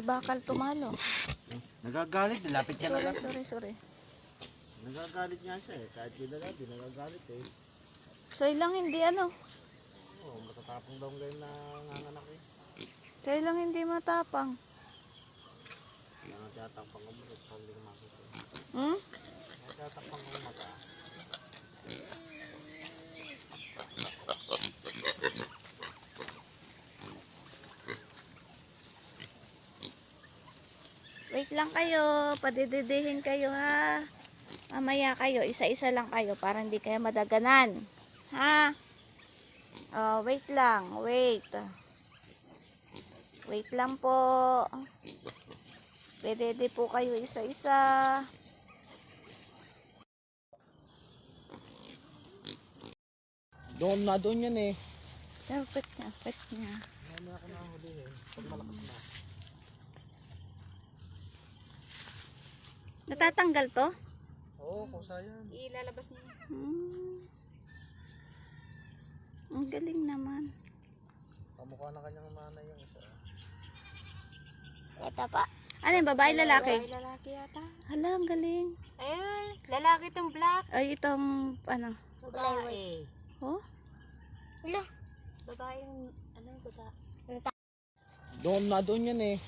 bakal tumalo. Nagagalit, lapit ka na lang. Sorry. Nagagalit nga siya eh. Kahit kilala, di nagagalit eh. Sa'yo lang hindi ano. Oo, matatapang daw ngayon na nanganak eh. Sa'yo lang hindi matapang. Kaya nagtatakpang ko mo, hindi ko makita. Hmm? Nagtatakpang ko mata. Wait lang kayo, padididihin kayo ha. Mamaya kayo, isa-isa lang kayo para hindi kayo madaganan. Ha? Oh, wait lang, wait. Wait lang po. Pwede po kayo isa-isa. Doon yan eh. Dapat niya. Mamaya ako na huli eh. Pag malakas na. Natatanggal to? Oo, kusa yan. Ilalabas niya. Ang galing naman. Kamukha na kanyang mana yung isa. Ito pa. Ano yung babae, lalaki? Ay, lalaki yata. Hala, ang galing. Ayun, lalaki tong black. Ay, itong, ano? Babae. Oh? Babae yung, ano yung babae? Doon yan eh.